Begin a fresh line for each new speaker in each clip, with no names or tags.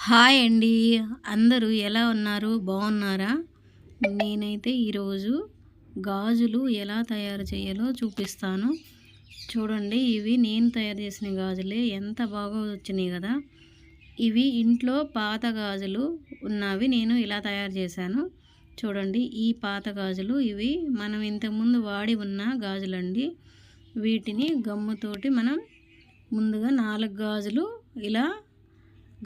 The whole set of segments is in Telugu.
హాయ్ అండి. అందరూ ఎలా ఉన్నారు? బాగున్నారా? నేనైతే ఈరోజు గాజులు ఎలా తయారు చేయాలో చూపిస్తాను. చూడండి, ఇవి నేను తయారు చేసిన గాజులే. ఎంత బాగా వచ్చినాయి కదా! ఇవి ఇంట్లో పాత గాజులు ఉన్నవి నేను ఇలా తయారు చేశాను. చూడండి, ఈ పాత గాజులు ఇవి మనం ఇంతకుముందు వాడి ఉన్న గాజులండి. వీటిని గమ్ముతోటి మనం ముందుగా 4 గాజులు ఇలా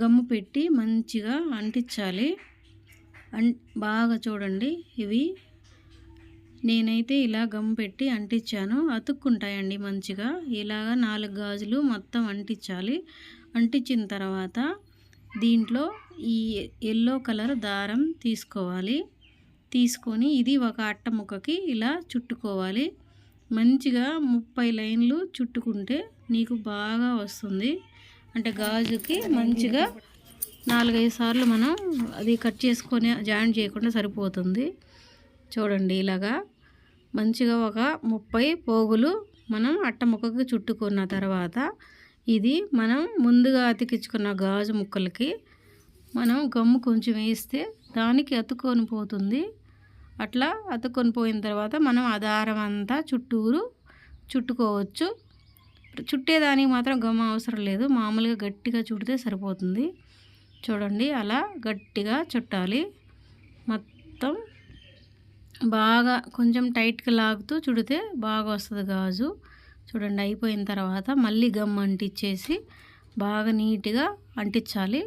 గమ్ము పెట్టి మంచిగా అంటించాలి. బాగా చూడండి, ఇవి నేనైతే ఇలా గమ్ము పెట్టి అంటించాను. అతుక్కుంటాయండి మంచిగా. ఇలాగా 4 గాజులు మొత్తం అంటించాలి. అంటించిన తర్వాత దీంట్లో ఈ ఎల్లో కలర్ దారం తీసుకోవాలి. తీసుకొని ఇది ఒక అట్ట ముక్కకి ఇలా చుట్టుకోవాలి. మంచిగా 30 లైన్లు చుట్టుకుంటే నీకు బాగా వస్తుంది. అంటే గాజుకి మంచిగా 4-5 సార్లు మనం అది కట్ చేసుకొని జాయింట్ చేయకుండా సరిపోతుంది. చూడండి, ఇలాగా మంచిగా ఒక 30 పోగులు మనం అట్ట ముక్కకి చుట్టుకున్న తర్వాత ఇది మనం ముందుగా అతికించుకున్న గాజు ముక్కలకి మనం గమ్ము కొంచెం వేస్తే దానికి అతుక్కొని పోతుంది. అట్లా అతుక్కొని పోయిన తర్వాత మనం ఆ దారం అంతా చుట్టూరు చుట్టుకోవచ్చు. చుట్టేదానికి మాత్రం గమ్ అవసరం లేదు, మామూలుగా గట్టిగా చుడితే సరిపోతుంది. చూడండి, అలా గట్టిగా చుట్టాలి. మొత్తం బాగా కొంచెం టైట్గా లాగుతూ చుడితే బాగా వస్తుంది గాజు. చూడండి, అయిపోయిన తర్వాత మళ్ళీ గమ్ అంటించేసి బాగా నీట్గా అంటించాలి.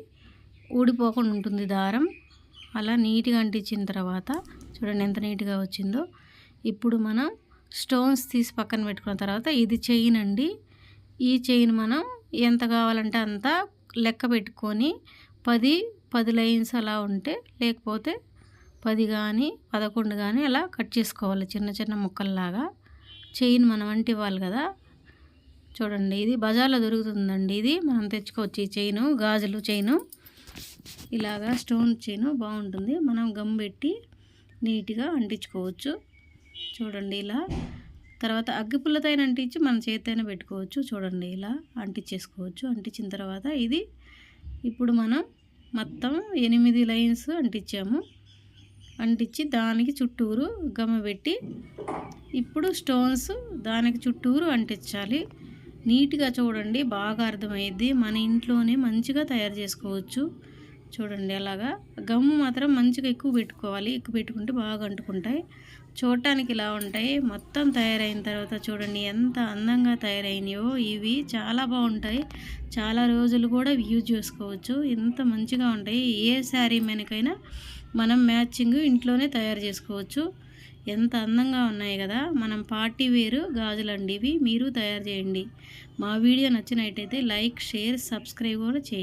ఊడిపోకుండా ఉంటుంది దారం. అలా నీట్గా అంటించిన తర్వాత చూడండి ఎంత నీట్గా వచ్చిందో. ఇప్పుడు మనం స్టోన్స్ తీసి పక్కన పెట్టుకున్న తర్వాత ఇది చైన్ అండి. ఈ చైన్ మనం ఎంత కావాలంటే అంత లెక్క పెట్టుకొని 10 లైన్స్ అలా ఉంటే, లేకపోతే 10 కానీ 11 కానీ అలా కట్ చేసుకోవాలి చిన్న చిన్న ముక్కల్లాగా. చైన్ మనం అంటివ్వాలి కదా. చూడండి, ఇది బజార్లో దొరుకుతుందండి. ఇది మనం తెచ్చుకోవచ్చు. ఈ చైను గాజులు చైను ఇలాగా స్టోన్ చైను బాగుంటుంది. మనం గమ్ పెట్టి నీట్గా అంటించుకోవచ్చు. చూడండి, ఇలా తర్వాత అగ్గిపుల్లతైన అంటించి మన చేతైనా పెట్టుకోవచ్చు. చూడండి, ఇలా అంటించేసుకోవచ్చు. అంటించిన తర్వాత ఇది ఇప్పుడు మనం మొత్తం 8 లైన్స్ అంటించాము. అంటించి దానికి చుట్టూరు గమ పెట్టి ఇప్పుడు స్టోన్స్ దానికి చుట్టూరు అంటించాలి. నీట్గా చూడండి, బాగా అర్థమైద్ది. మన ఇంట్లోనే మంచిగా తయారు చేసుకోవచ్చు. చూడండి, అలాగా గమ్ము మాత్రం మంచిగా ఎక్కువ పెట్టుకోవాలి. ఎక్కువ పెట్టుకుంటే బాగా అంటుకుంటాయి. చూడటానికి ఇలా ఉంటాయి. మొత్తం తయారైన తర్వాత చూడండి ఎంత అందంగా తయారైనాయో. ఇవి చాలా బాగుంటాయి. చాలా రోజులు కూడా యూజ్ చేసుకోవచ్చు. ఎంత మంచిగా ఉంటాయి. ఏ శారీ మీదకైనా మనం మ్యాచింగ్ ఇంట్లోనే తయారు చేసుకోవచ్చు. ఎంత అందంగా ఉన్నాయి కదా. మనం పార్టీ వేరు గాజులండి ఇవి. మీరు తయారు చేయండి. మా వీడియో నచ్చినట్టయితే లైక్, షేర్, సబ్స్క్రైబ్ కూడా చేయండి.